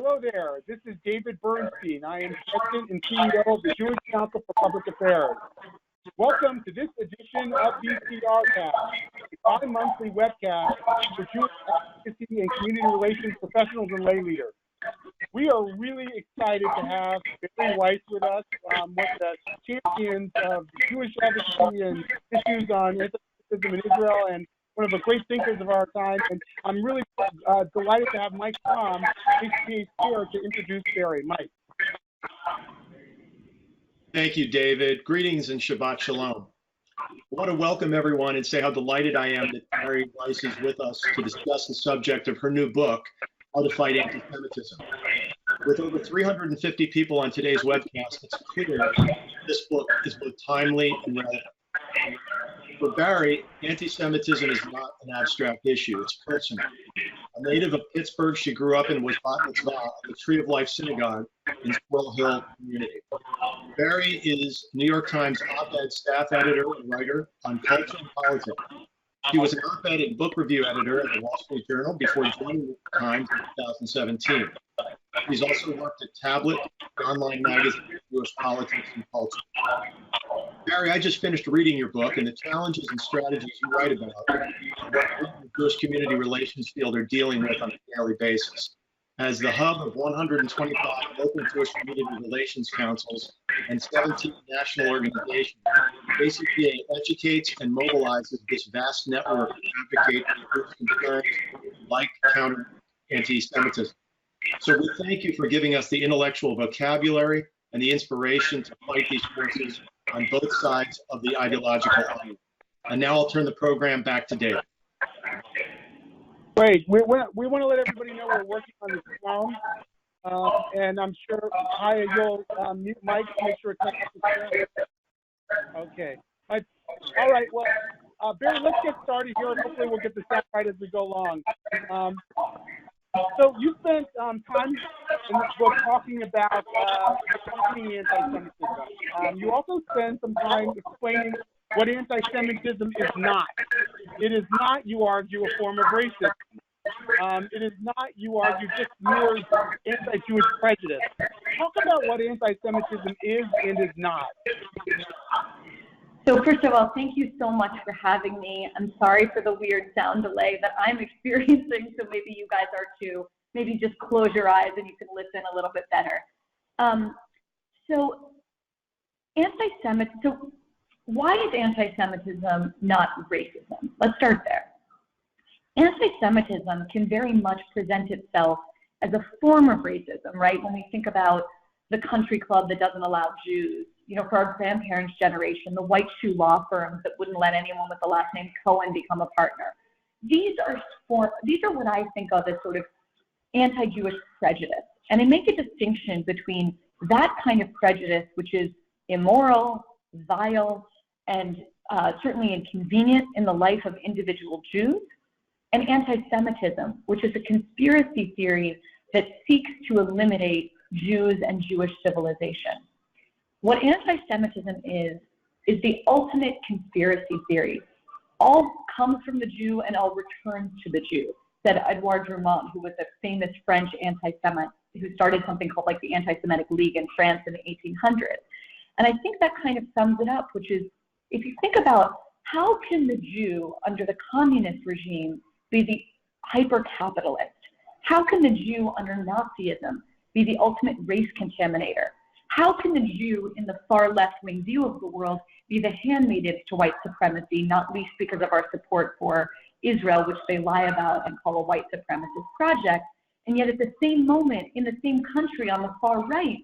Hello there, this is David Bernstein. I am President and CEO of the Jewish Council for Public Affairs. Welcome to this edition of the CRCast, a bi-monthly webcast for Jewish advocacy and community relations professionals and lay leaders. We are really excited to have Bari Weiss with us, one of the champions of Jewish advocacy and issues on anti-Semitism in Israel, and one of the great thinkers of our time. And I'm really delighted to have Mike Fromm, JCPA here, to introduce Bari. Mike. Thank you, David. Greetings and Shabbat Shalom. I want to welcome everyone and say how delighted I am that Bari Weiss is with us to discuss the subject of her new book, How to Fight Anti-Semitism. With over 350 people on today's webcast, it's clear this book is both timely and relevant. For Bari, anti-Semitism is not an abstract issue, it's personal. A native of Pittsburgh, she grew up and was bat mitzvah at the Tree of Life Synagogue in Squirrel Hill community. Bari is New York Times op-ed staff editor and writer on culture and politics. She was an op-ed and book review editor at the Wall Street Journal before joining the Times in 2017. She's also worked at Tablet, the online magazine for Jewish politics and culture. Bari, I just finished reading your book, and the challenges and strategies you write about what the Jewish community relations field are dealing with on a daily basis. As the hub of 125 local Jewish community relations councils and 17 national organizations, JCPA educates and mobilizes this vast network to advocate for groups' concerns like counter anti-Semitism. So we thank you for giving us the intellectual vocabulary and the inspiration to fight these forces on both sides of the ideological line. And now I'll turn the program back to Dave. Great. We want to let everybody know we're working on this film, and I'm sure you'll mute Mike to make sure it's not clear. Okay. All right. Well, Bari, let's get started here, and hopefully we'll get the sound right as we go along. So you spent time in this book talking about fighting anti-Semitism. You also spent some time explaining what anti-Semitism is not. It is not, you argue, a form of racism. It is not, you argue, just mere anti-Jewish prejudice. Talk about what anti-Semitism is and is not. So first of all, thank you so much for having me. I'm sorry for the weird sound delay that I'm experiencing, so maybe you guys are too. Maybe just close your eyes and you can listen a little bit better. So why is anti-Semitism not racism? Let's start there. Anti-Semitism can very much present itself as a form of racism, right? When we think about the country club that doesn't allow Jews, you know, for our grandparents' generation, the white shoe law firms that wouldn't let anyone with the last name Cohen become a partner. These are what I think of as sort of anti-Jewish prejudice. And I make a distinction between that kind of prejudice, which is immoral, vile, and certainly inconvenient in the life of individual Jews, and anti-Semitism, which is a conspiracy theory that seeks to eliminate Jews and Jewish civilization. What anti-Semitism is the ultimate conspiracy theory. All comes from the Jew and all returns to the Jew, said Edouard Drumont, who was a famous French anti-Semite who started something called like the Anti-Semitic League in France in the 1800s. And I think that kind of sums it up, which is, if you think about how can the Jew under the communist regime be the hyper-capitalist? How can the Jew under Nazism be the ultimate race contaminator? How can the Jew in the far left-wing view of the world be the handmaidens to white supremacy, not least because of our support for Israel, which they lie about and call a white supremacist project? And yet at the same moment, in the same country on the far right,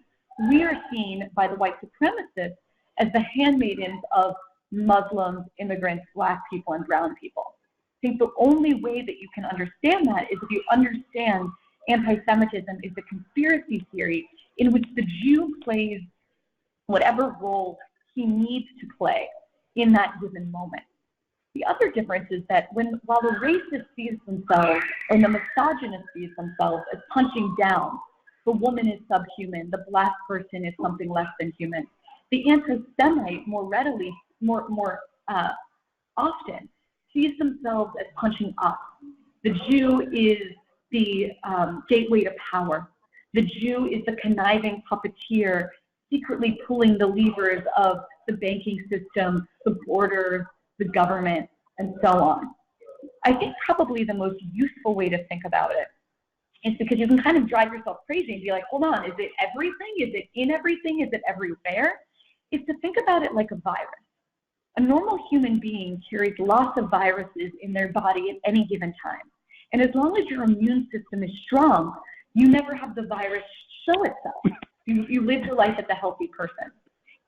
we are seen by the white supremacists as the handmaidens of Muslims, immigrants, Black people, and brown people. I think the only way that you can understand that is if you understand anti-Semitism is a conspiracy theory in which the Jew plays whatever role he needs to play in that given moment. The other difference is that while the racist sees themselves and the misogynist sees themselves as punching down, the woman is subhuman, the Black person is something less than human, the anti-Semite more often sees themselves as punching up. The Jew is the gateway to power. The Jew is the conniving puppeteer, secretly pulling the levers of the banking system, the borders, the government, and so on. I think probably the most useful way to think about it is because you can kind of drive yourself crazy and be like, hold on, is it everything? Is it in everything? Is it everywhere? Is to think about it like a virus. A normal human being carries lots of viruses in their body at any given time. And as long as your immune system is strong, you never have the virus show itself. You live your life as a healthy person.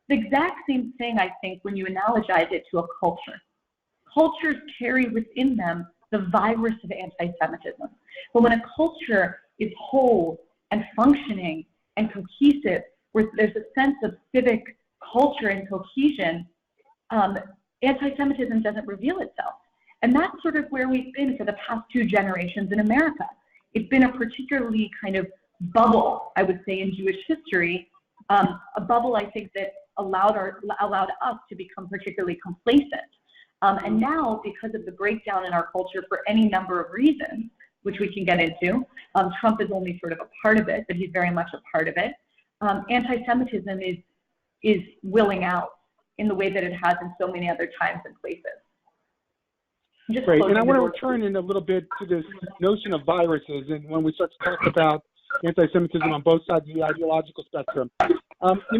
The exact same thing, I think, when you analogize it to a culture. Cultures carry within them the virus of anti-Semitism. But when a culture is whole and functioning and cohesive, where there's a sense of civic culture and cohesion, anti-Semitism doesn't reveal itself. And that's sort of where we've been for the past 2 generations in America. It's been a particularly kind of bubble, I would say, in Jewish history, a bubble, I think, that allowed us to become particularly complacent. And now, because of the breakdown in our culture for any number of reasons, which we can get into, Trump is only sort of a part of it, but he's very much a part of it. Anti-Semitism is willing out in the way that it has in so many other times and places. Great, and I want to return in a little bit to this notion of viruses, and when we start to talk about anti-Semitism on both sides of the ideological spectrum.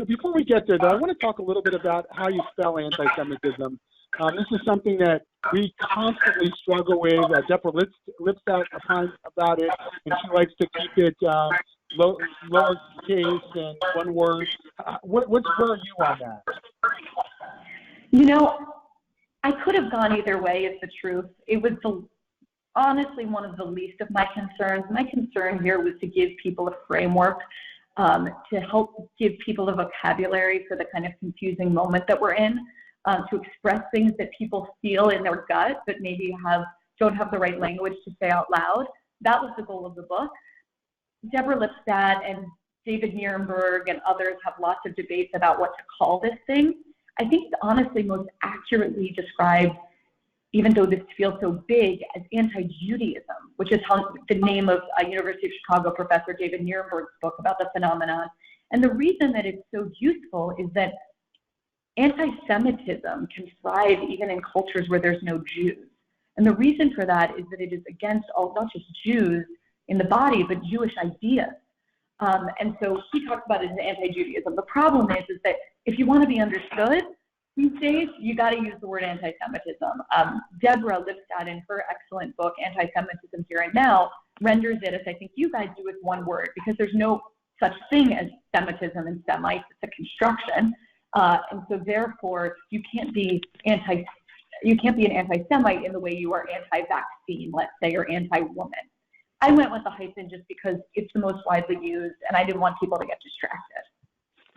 Before we get there, though, I want to talk a little bit about how you spell anti-Semitism. This is something that we constantly struggle with. Deborah Lipstadt opines about it, and she likes to keep it lowercase and one word. Where are you on that? I could have gone either way, is the truth. It was honestly one of the least of my concerns. My concern here was to give people a framework, to help give people a vocabulary for the kind of confusing moment that we're in, to express things that people feel in their gut, but maybe don't have the right language to say out loud. That was the goal of the book. Deborah Lipstadt and David Nierenberg and others have lots of debates about what to call this thing. I think it's honestly most accurately described, even though this feels so big, as anti-Judaism, which is the name of University of Chicago professor David Nierenberg's book about the phenomenon. And the reason that it's so useful is that anti-Semitism can thrive even in cultures where there's no Jews. And the reason for that is that it is against not just Jews in the body, but Jewish ideas. And so he talks about it as anti-Judaism. The problem is that if you want to be understood these days, you got to use the word anti-Semitism. Deborah Lipstadt, in her excellent book, Anti-Semitism Here and Now, renders it, as I think you guys do, with one word, because there's no such thing as Semitism and Semites. It's a construction. And so therefore, you can't be an anti-Semite in the way you are anti-vaccine, let's say, or anti-woman. I went with the hyphen just because it's the most widely used, and I didn't want people to get distracted.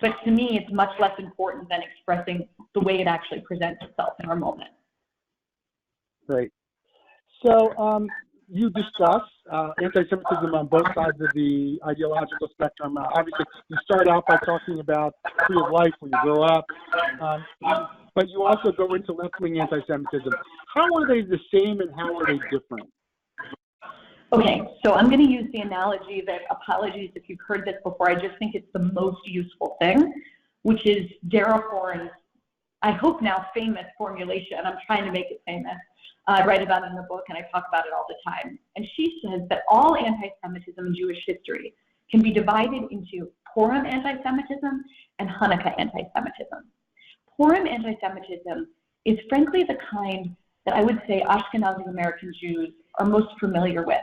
But to me, it's much less important than expressing the way it actually presents itself in our moment. Great. So you discuss anti-Semitism on both sides of the ideological spectrum. Obviously, you start out by talking about tree of life when you grow up, but you also go into left-wing anti-Semitism. How are they the same and how are they different? Okay, so I'm going to use the analogy that, apologies if you've heard this before, I just think it's the most useful thing, which is Dara Horn's, I hope now famous formulation. I'm trying to make it famous. I write about it in the book and I talk about it all the time. And she says that all anti-Semitism in Jewish history can be divided into Purim anti-Semitism and Hanukkah anti-Semitism. Purim anti-Semitism is frankly the kind that I would say Ashkenazi American Jews are most familiar with.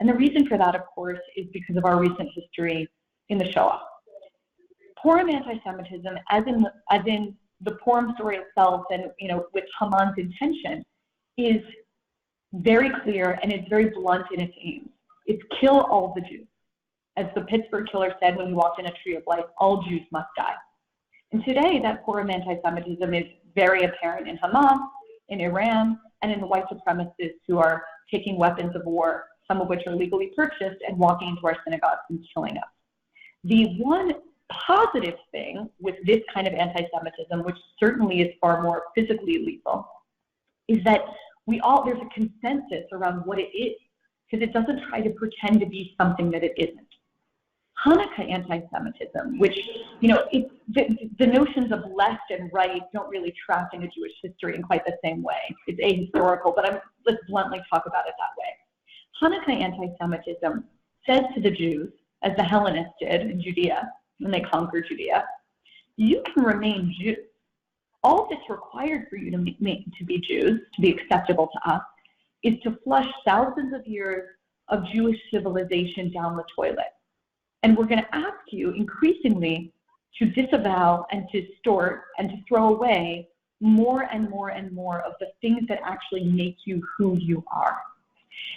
And the reason for that, of course, is because of our recent history in the Shoah. Purim anti-Semitism, as in the Purim story itself and, with Haman's intention, is very clear and it's very blunt in its aims. It's kill all the Jews. As the Pittsburgh killer said when he walked in a tree of life, all Jews must die. And today, that Purim anti-Semitism is very apparent in Hamas, in Iran, and in the white supremacists who are taking weapons of war, some of which are legally purchased, and walking into our synagogues and killing us. The one positive thing with this kind of anti-Semitism, which certainly is far more physically lethal, is that there's a consensus around what it is, because it doesn't try to pretend to be something that it isn't. Hanukkah anti-Semitism, which, the notions of left and right don't really track into Jewish history in quite the same way. It's ahistorical, but let's bluntly talk about it that way. Hanukkah anti-Semitism says to the Jews, as the Hellenists did in Judea when they conquered Judea, you can remain Jews. All that's required for you to be Jews, to be acceptable to us, is to flush thousands of years of Jewish civilization down the toilet. And we're going to ask you increasingly to disavow and to distort and to throw away more and more and more of the things that actually make you who you are.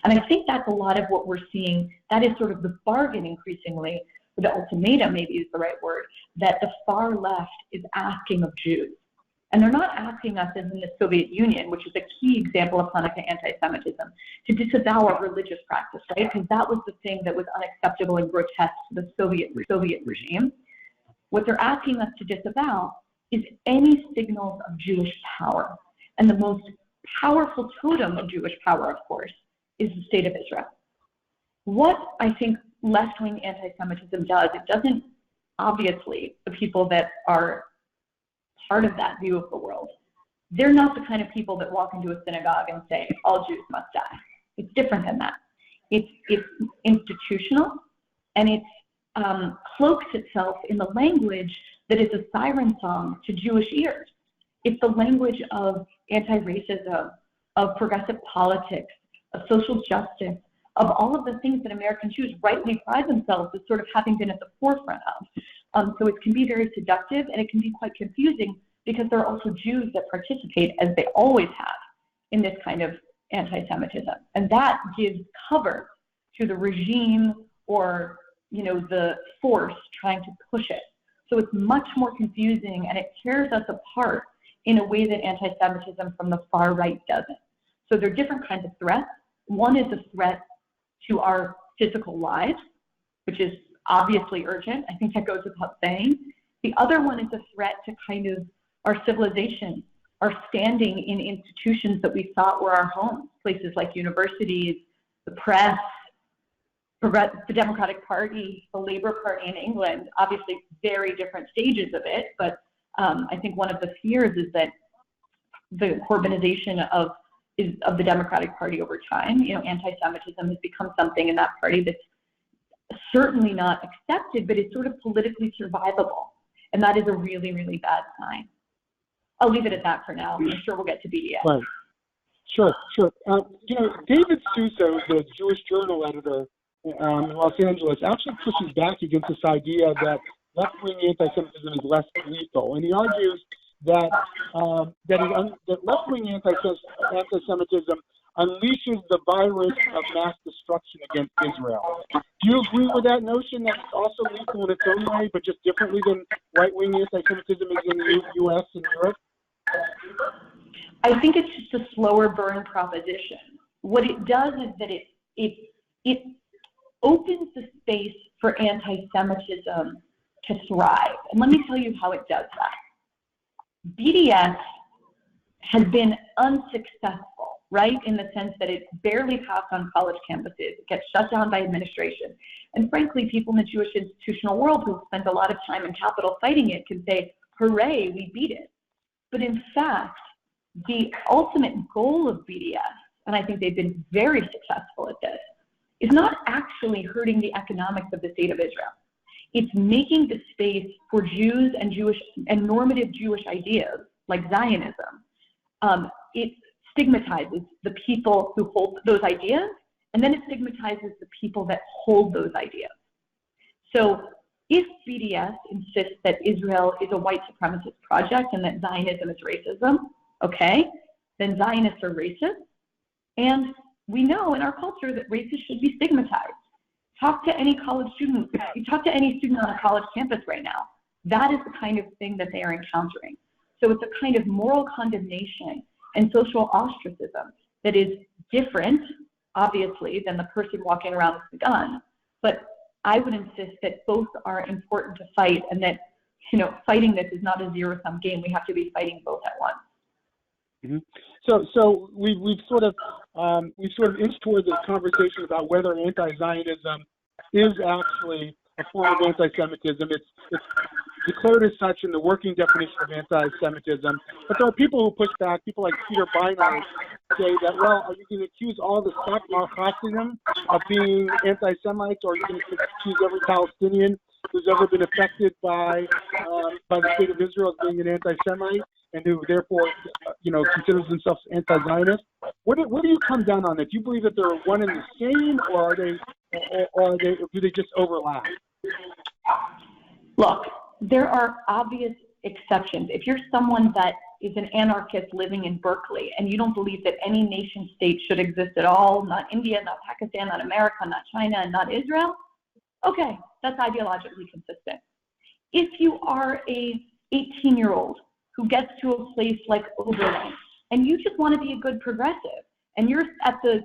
And I think that's a lot of what we're seeing. That is sort of the bargain increasingly, or the ultimatum maybe is the right word, that the far left is asking of Jews. And they're not asking us, as in the Soviet Union, which is a key example of Hanukkah anti-Semitism, to disavow a religious practice, right? Because that was the thing that was unacceptable and grotesque to the Soviet regime. What they're asking us to disavow is any signals of Jewish power. And the most powerful totem of Jewish power, of course, is the state of Israel. What I think left-wing anti-Semitism does, it doesn't, obviously, the people that are part of that view of the world, they're not the kind of people that walk into a synagogue and say, all Jews must die. It's different than that. It's institutional, and it cloaks itself in the language that is a siren song to Jewish ears. It's the language of anti-racism, of progressive politics, of social justice, of all of the things that American Jews rightly pride themselves as sort of having been at the forefront of. So it can be very seductive, and it can be quite confusing because there are also Jews that participate, as they always have, in this kind of anti-Semitism. And that gives cover to the regime or, the force trying to push it. So it's much more confusing, and it tears us apart in a way that anti-Semitism from the far right doesn't. So there are different kinds of threats. One is a threat to our physical lives, which is obviously urgent. I think that goes without saying. The other one is a threat to kind of our civilization, our standing in institutions that we thought were our homes, places like universities, the press, the Democratic Party, the Labour Party in England, obviously very different stages of it, but I think one of the fears is that the Corbynization of the Democratic Party over time, anti-Semitism has become something in that party that's certainly not accepted, but it's sort of politically survivable. And that is a really, really bad sign. I'll leave it at that for now. I'm sure we'll get to BDS. Right. Sure. David Sousa, the Jewish Journal editor in Los Angeles, actually pushes back against this idea that left-wing anti-Semitism is less lethal. And he argues that left-wing anti-Semitism unleashes the virus of mass destruction against Israel. Do you agree with that notion that it's also lethal in its own way, but just differently than right-wing anti-Semitism is in the U.S. and Europe? I think it's just a slower burn proposition. What it does is that it opens the space for anti-Semitism to thrive. And let me tell you how it does that. BDS has been unsuccessful, right, in the sense that it's barely passed on college campuses. It gets shut down by administration. And frankly, people in the Jewish institutional world who spent a lot of time in Capitol fighting it can say, hooray, we beat it. But in fact, the ultimate goal of BDS, and I think they've been very successful at this, is not actually hurting the economics of the state of Israel. It's making the space for Jews and normative Jewish ideas like Zionism. It stigmatizes the people who hold those ideas, and then it stigmatizes the people that hold those ideas. So if BDS insists that Israel is a white supremacist project and that Zionism is racism, okay, then Zionists are racist. And we know in our culture that racists should be stigmatized. Talk to any college student, talk to any student on a college campus right now. That is the kind of thing that they are encountering. So it's a kind of moral condemnation and social ostracism that is different, obviously, than the person walking around with the gun. But I would insist that both are important to fight, and that, fighting this is not a zero-sum game. We have to be fighting both at once. Mm-hmm. So we've sort of inched toward this conversation about whether anti-Zionism is actually a form of anti-Semitism. It's declared as such in the working definition of anti-Semitism. But there are people who push back. People like Peter Beinart say that, well, are you going to accuse all the Satmar Hasidim of being anti-Semites, or are you going to accuse every Palestinian who's ever been affected by the state of Israel as being an anti-Semite and who therefore, considers themselves anti-Zionist? Where do you come down on it? Do you believe that they're one and the same, or do they just overlap? Look, there are obvious exceptions. If you're someone that is an anarchist living in Berkeley and you don't believe that any nation state should exist at all, not India, not Pakistan, not America, not China, and not Israel, okay, that's ideologically consistent. If you are a 18-year-old who gets to a place like Oberlin and you just want to be a good progressive, and you're at the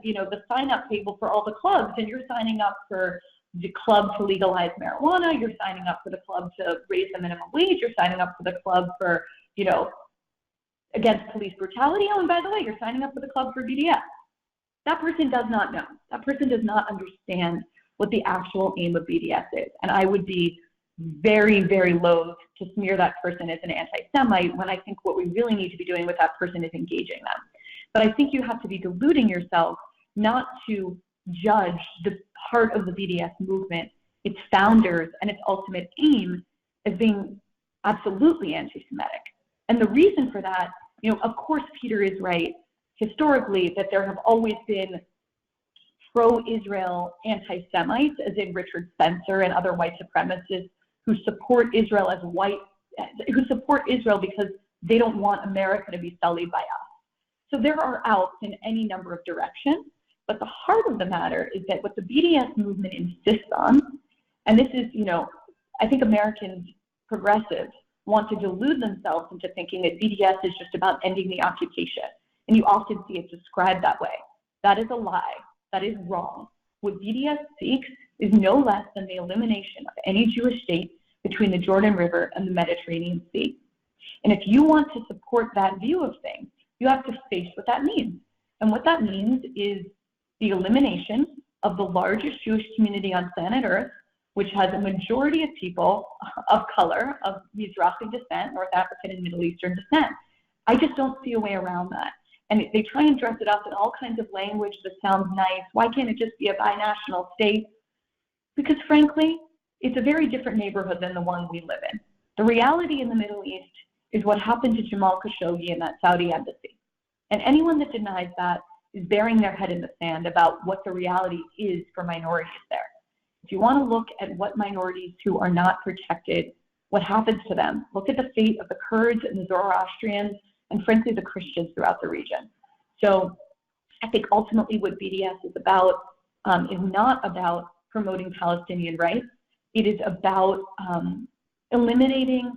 sign-up table for all the clubs, and you're signing up for the club to legalize marijuana, you're signing up for the club to raise the minimum wage, you're signing up for the club for, against police brutality, oh, and by the way, you're signing up for the club for BDS. That person does not know. That person does not understand what the actual aim of BDS is. And I would be very, very loath to smear that person as an anti-Semite when I think what we really need to be doing with that person is engaging them. But I think you have to be deluding yourself not to judge the part of the BDS movement, its founders, and its ultimate aim as being absolutely anti-Semitic. And the reason for that, of course Peter is right historically that there have always been pro-Israel anti-Semites, as in Richard Spencer and other white supremacists who support Israel who support Israel because they don't want America to be sullied by us. So there are outs in any number of directions. But the heart of the matter is that what the BDS movement insists on, and this is, I think American progressives want to delude themselves into thinking that BDS is just about ending the occupation. And you often see it described that way. That is a lie. That is wrong. What BDS seeks is no less than the elimination of any Jewish state between the Jordan River and the Mediterranean Sea. And if you want to support that view of things, you have to face what that means. And what that means is the elimination of the largest Jewish community on planet Earth, which has a majority of people of color, of Mizrahi descent, North African and Middle Eastern descent. I just don't see a way around that. And they try and dress it up in all kinds of language that sounds nice. Why can't it just be a binational state? Because frankly, it's a very different neighborhood than the one we live in. The reality in the Middle East is what happened to Jamal Khashoggi in that Saudi embassy. And anyone that denies that is burying their head in the sand about what the reality is for minorities there. If you want to look at what minorities who are not protected, what happens to them, look at the fate of the Kurds and the Zoroastrians and frankly the Christians throughout the region. So I think ultimately what BDS is about is not about promoting Palestinian rights. It is about eliminating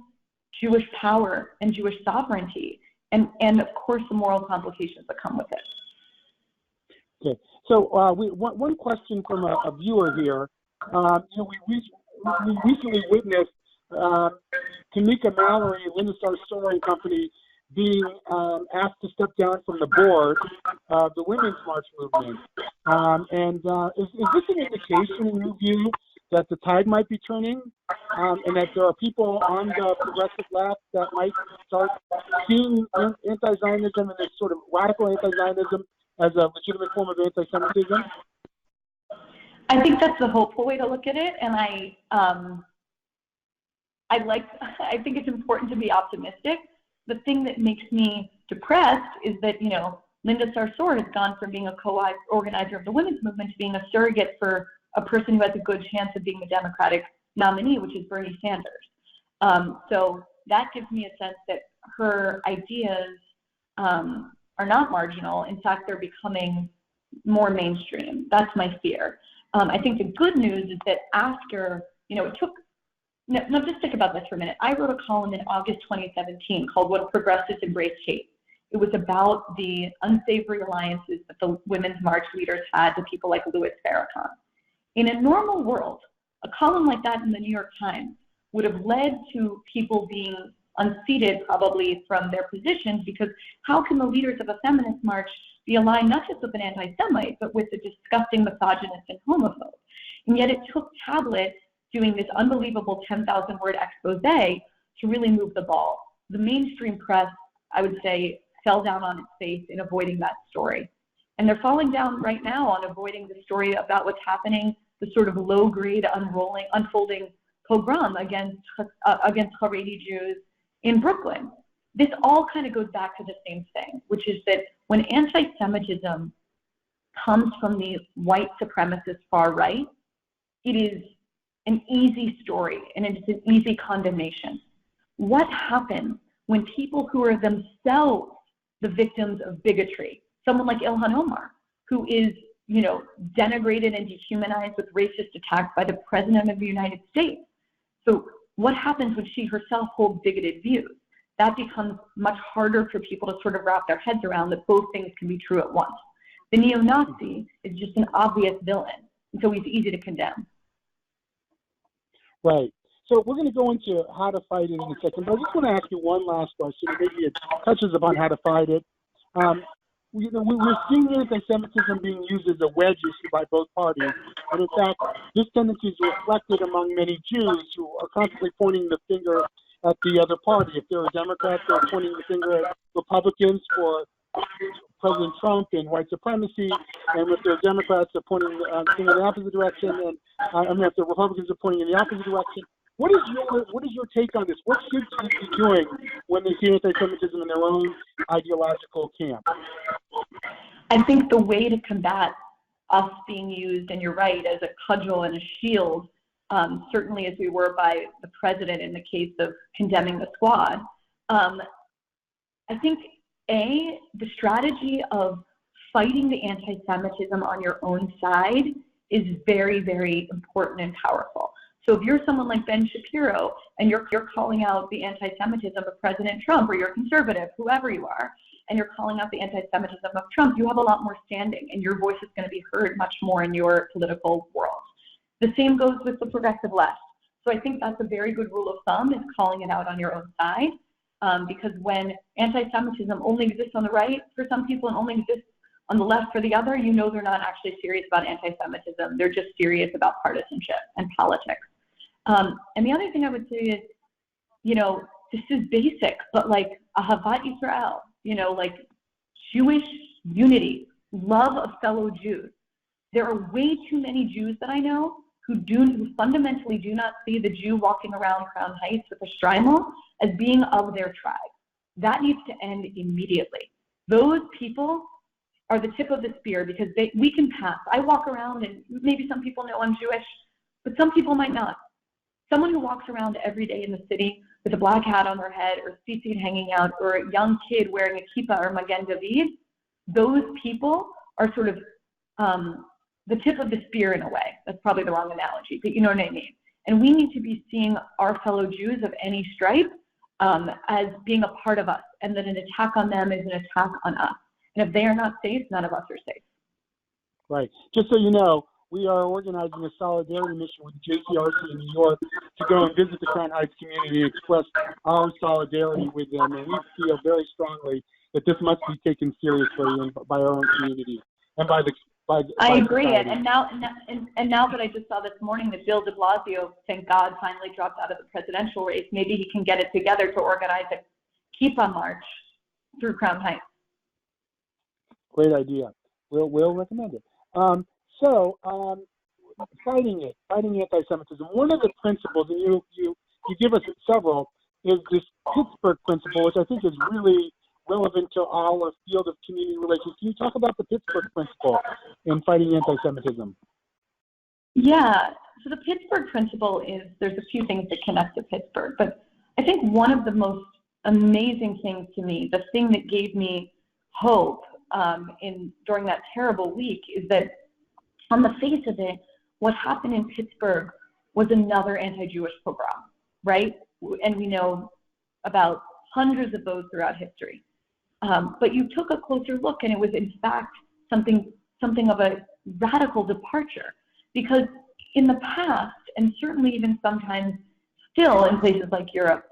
Jewish power and Jewish sovereignty and of course the moral complications that come with it. Okay, so one question from a viewer here. We recently witnessed Tamika Mallory, Linda Sarsour Company, being asked to step down from the board of the Women's March movement. Is this an indication, in your view, that the tide might be turning, and that there are people on the progressive left that might start seeing anti-Zionism and this sort of radical anti-Zionism as a legitimate form of anti-Semitism? I think that's the hopeful way to look at it, and I think it's important to be optimistic. The thing that makes me depressed is that, Linda Sarsour has gone from being a co-organizer of the women's movement to being a surrogate for a person who has a good chance of being the Democratic nominee, which is Bernie Sanders. So that gives me a sense that her ideas are not marginal. In fact, they're becoming more mainstream. That's my fear. I think the good news is that after, it took, no, just think about this for a minute. I wrote a column in August 2017 called What Progressives Embrace Hate. It was about the unsavory alliances that the Women's March leaders had to people like Louis Farrakhan. In a normal world, a column like that in the New York Times would have led to people being unseated probably from their positions, because how can the leaders of a feminist march be aligned not just with an anti-Semite, but with a disgusting misogynist and homophobe? And yet it took Tablet doing this unbelievable 10,000-word expose to really move the ball. The mainstream press, I would say, fell down on its face in avoiding that story. And they're falling down right now on avoiding the story about what's happening, the sort of low-grade unfolding pogrom against Haredi Jews in Brooklyn. This all kind of goes back to the same thing, which is that when anti-Semitism comes from the white supremacist far right, it is an easy story and it's an easy condemnation. What happens when people who are themselves the victims of bigotry, someone like Ilhan Omar, who is, denigrated and dehumanized with racist attacks by the President of the United States? So what happens when she herself holds bigoted views? That becomes much harder for people to sort of wrap their heads around, that both things can be true at once. The neo-Nazi is just an obvious villain, and so he's easy to condemn. Right. So we're going to go into how to fight it in a second, but I just want to ask you one last question. Maybe it touches upon how to fight it. We're seeing anti-Semitism being used as a wedge issue by both parties, and in fact, this tendency is reflected among many Jews who are constantly pointing the finger at the other party. If they're a Democrat, they're pointing the finger at Republicans for President Trump and white supremacy, and if they're Democrats, they're pointing the finger in the opposite direction, and if the Republicans are pointing in the opposite direction. What is your take on this? What should Jews be doing when they see anti-Semitism in their own ideological camp? I think the way to combat us being used, and you're right, as a cudgel and a shield, certainly as we were by the president in the case of condemning the squad, I think, the strategy of fighting the anti-Semitism on your own side is very, very important and powerful. So if you're someone like Ben Shapiro and you're calling out the anti-Semitism of President Trump, or you're conservative, whoever you are, and you're calling out the anti-Semitism of Trump, you have a lot more standing, and your voice is going to be heard much more in your political world. The same goes with the progressive left. So I think that's a very good rule of thumb, is calling it out on your own side, because when anti-Semitism only exists on the right for some people and only exists on the left for the other, they're not actually serious about anti-Semitism. They're just serious about partisanship and politics. And the other thing I would say is, this is basic, but like Ahavat Israel, like Jewish unity, love of fellow Jews. There are way too many Jews that I know who fundamentally do not see the Jew walking around Crown Heights with a shtreimel as being of their tribe. That needs to end immediately. Those people are the tip of the spear, because we can pass. I walk around, and maybe some people know I'm Jewish, but some people might not. Someone who walks around every day in the city with a black hat on their head, or tzitzit hanging out, or a young kid wearing a kippah or magen david, those people are sort of the tip of the spear in a way. That's probably the wrong analogy, but you know what I mean. And we need to be seeing our fellow Jews of any stripe as being a part of us, and that an attack on them is an attack on us. And if they are not safe, none of us are safe. Right. Just so you know, we are organizing a solidarity mission with JCRC in New York to go and visit the Crown Heights community and express our solidarity with them. And we feel very strongly that this must be taken seriously by our own community and by the. I agree. And now that I just saw this morning that Bill de Blasio, thank God, finally dropped out of the presidential race, maybe he can get it together to organize a Kippah march through Crown Heights. Great idea. We'll recommend it. Fighting anti-Semitism. One of the principles, and you give us several, is this Pittsburgh principle, which I think is really relevant to our field of community relations. Can you talk about the Pittsburgh principle in fighting anti-Semitism? Yeah. So the Pittsburgh principle is, there's a few things that connect to Pittsburgh, but I think one of the most amazing things to me, the thing that gave me hope during that terrible week, is that on the face of it, what happened in Pittsburgh was another anti-Jewish pogrom, right? And we know about hundreds of those throughout history. But you took a closer look, and it was in fact something of a radical departure, because in the past, and certainly even sometimes still in places like Europe,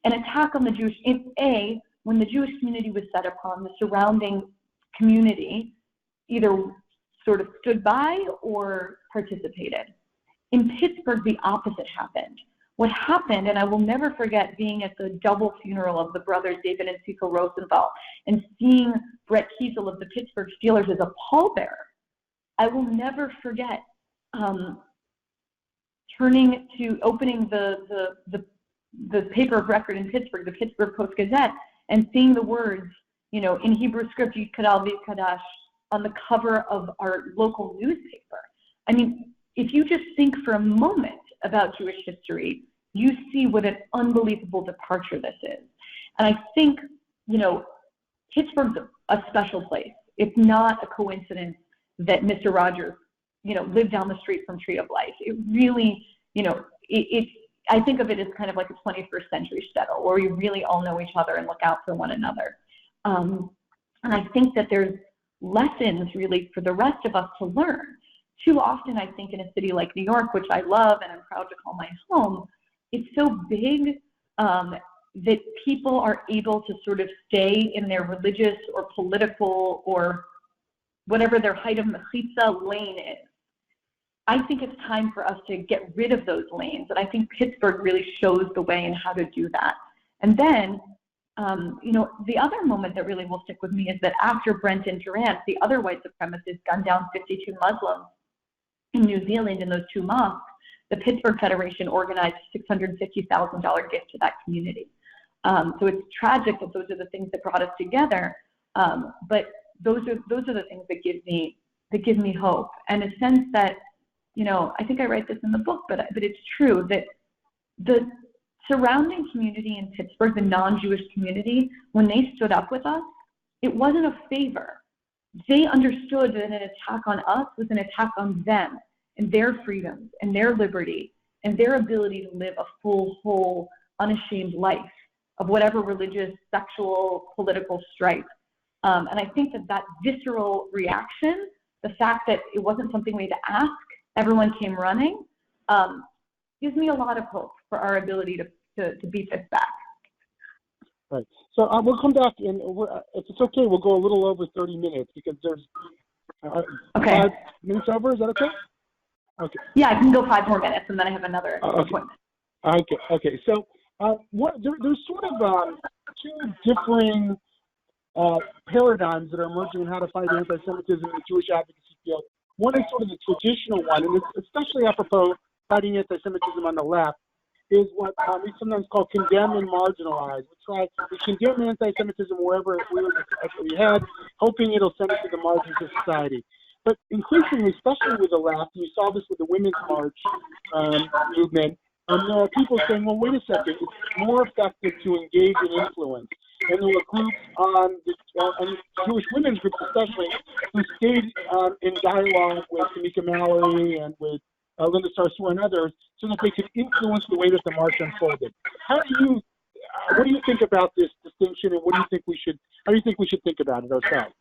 an attack on the Jewish, when the Jewish community was set upon, the surrounding community either sort of stood by or participated. In Pittsburgh, the opposite happened. What happened, and I will never forget being at the double funeral of the brothers David and Cecil Rosenthal and seeing Brett Kiesel of the Pittsburgh Steelers as a pallbearer. I will never forget opening the paper of record in Pittsburgh, the Pittsburgh Post-Gazette, and seeing the words, you know, in Hebrew script, Yikadal V'Kadash, on the cover of our local newspaper. I mean, if you just think for a moment about Jewish history, you see what an unbelievable departure this is. And I think, you know, Pittsburgh's a special place. It's not a coincidence that Mr. Rogers, you know, lived down the street from Tree of Life. It really, you know, I think of it as kind of like a 21st century shtetl, where we really all know each other and look out for one another. And I think that there's lessons really for the rest of us to learn. Too often, I think in a city like New York, which I love and I'm proud to call my home, it's so big that people are able to sort of stay in their religious or political or whatever their height of mechitza lane is. I think it's time for us to get rid of those lanes, and I think Pittsburgh really shows the way in how to do that. And then, you know, the other moment that really will stick with me is that after Brenton Tarrant, the other white supremacist, gunned down 52 Muslims in New Zealand in those two mosques, the Pittsburgh Federation organized a $650,000 gift to that community. So it's tragic that those are the things that brought us together, but those are the things that give me hope, and a sense that, you know, I think I write this in the book, but it's true that the surrounding community in Pittsburgh, the non-Jewish community, when they stood up with us, it wasn't a favor. They understood that an attack on us was an attack on them and their freedoms and their liberty and their ability to live a full, whole, unashamed life of whatever religious, sexual, political stripe. And I think that visceral reaction, the fact that it wasn't something we had to ask, everyone came running, gives me a lot of hope for our ability to beat this back. Right. So we'll come back, and if it's okay, we'll go a little over 30 minutes because there's 5 minutes over. Is that okay? Okay. Yeah, I can go 5 more minutes, and then I have another appointment. Okay. So there's sort of 2 differing paradigms that are emerging in how to fight anti-Semitism in the Jewish advocacy field. One is sort of the traditional one, and it's especially apropos fighting anti-Semitism on the left, is what we sometimes call condemn and marginalize. We condemn anti-Semitism wherever we had, hoping it'll send it to the margins of society. But increasingly, especially with the left, and you saw this with the Women's March movement, there are people saying, well, wait a second, it's more effective to engage in influence. And there were groups and Jewish women's groups especially, who stayed in dialogue with Tamika Mallory and with Linda Sarsour and others, so that they could influence the way that the march unfolded. What do you think about this distinction, and how do you think we should think about it ourselves?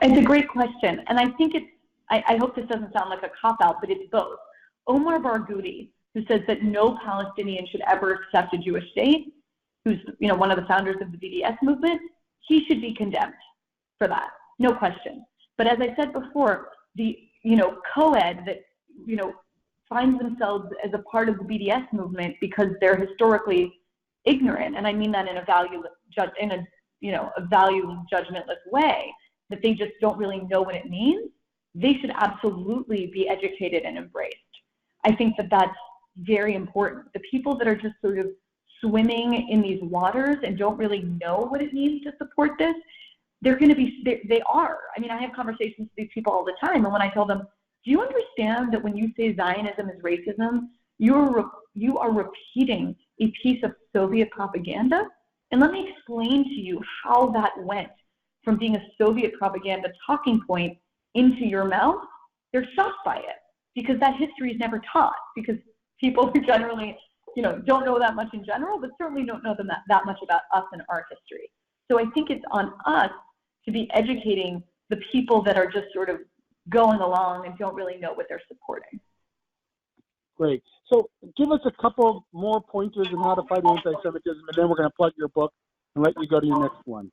It's a great question, and I think I hope this doesn't sound like a cop-out, but it's both. Omar Barghouti, who says that no Palestinian should ever accept a Jewish state, who's, you know, one of the founders of the BDS movement, he should be condemned for that, no question. But as I said before, the, you know, co-ed that, you know, finds themselves as a part of the BDS movement because they're historically ignorant, and I mean that in a value judgmentless way, that they just don't really know what it means, they should absolutely be educated and embraced. I think that that's very important. The people that are just sort of swimming in these waters and don't really know what it means to support this, they're going to be, they are. I mean, I have conversations with these people all the time, and when I tell them, do you understand that when you say Zionism is racism, you are repeating a piece of Soviet propaganda? And let me explain to you how that went from being a Soviet propaganda talking point into your mouth. They're shocked by it because that history is never taught, because people who generally, you know, don't know that much in general, but certainly don't know that much about us and our history. So I think it's on us to be educating the people that are just sort of going along and don't really know what they're supporting. Great. So give us a couple more pointers on how to fight anti-Semitism, and then we're going to plug your book and let you go to your next one.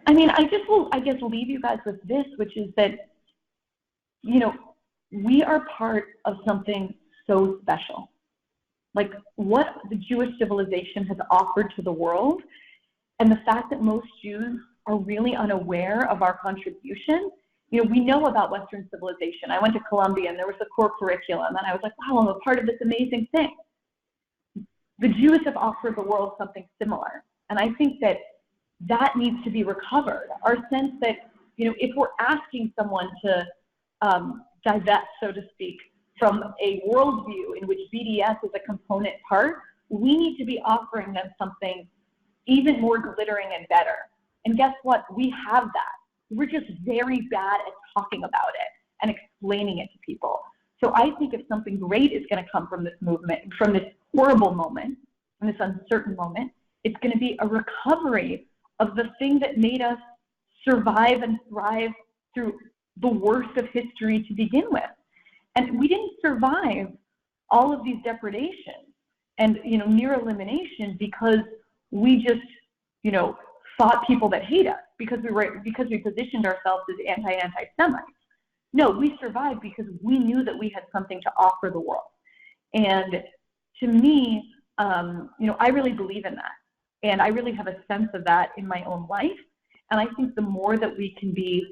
I mean, I guess leave you guys with this, which is that, you know, we are part of something so special. Like what the Jewish civilization has offered to the world, and the fact that most Jews are really unaware of our contribution. You know, we know about Western civilization. I went to Columbia and there was a core curriculum, and I was like, wow, I'm a part of this amazing thing. The Jews have offered the world something similar. And I think that that needs to be recovered. Our sense that, you know, if we're asking someone to divest, so to speak, from a worldview in which BDS is a component part, we need to be offering them something even more glittering and better. And guess what? We have that. We're just very bad at talking about it and explaining it to people. So I think if something great is going to come from this movement, from this horrible moment, from this uncertain moment, it's going to be a recovery of the thing that made us survive and thrive through the worst of history to begin with. And we didn't survive all of these depredations and, you know, near elimination because we just, you know, fought people that hate us because we positioned ourselves as anti-Semites. No, we survived because we knew that we had something to offer the world. And to me, you know, I really believe in that. And I really have a sense of that in my own life. And I think the more that we can be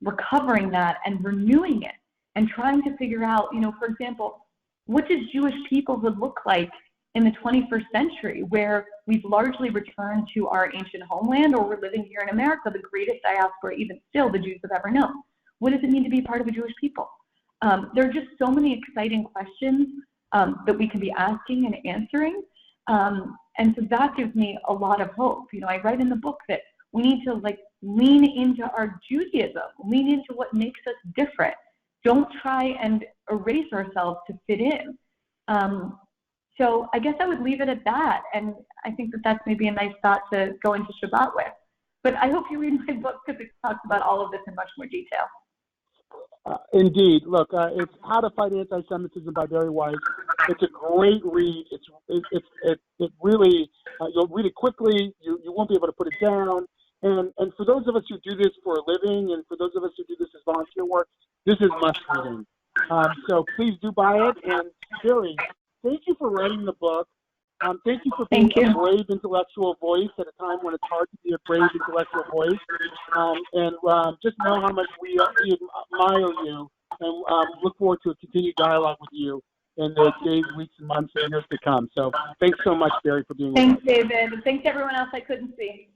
recovering that and renewing it and trying to figure out, you know, for example, what does Jewish peoplehood look like in the 21st century, where we've largely returned to our ancient homeland, or we're living here in America, the greatest diaspora even still the Jews have ever known. What does it mean to be part of a Jewish people? There are just so many exciting questions that we can be asking and answering. And so that gives me a lot of hope. You know, I write in the book that we need to like lean into our Judaism, lean into what makes us different. Don't try and erase ourselves to fit in. So I guess I would leave it at that. And I think that that's maybe a nice thought to go into Shabbat with. But I hope you read my book because it talks about all of this in much more detail. Indeed. Look, it's How to Fight Anti-Semitism by Bari Weiss. It's a great read. It really, you'll read it quickly. You won't be able to put it down. And for those of us who do this for a living, and for those of us who do this as volunteer work, this is must reading. So please do buy it. And Bari, thank you for writing the book. Thank you for being a brave intellectual voice at a time when it's hard to be a brave intellectual voice. And just know how much we admire you, and look forward to a continued dialogue with you in the days, weeks, and months and years to come. So thanks so much, Bari, for being with us. Thanks, David. Thanks to everyone else I couldn't see.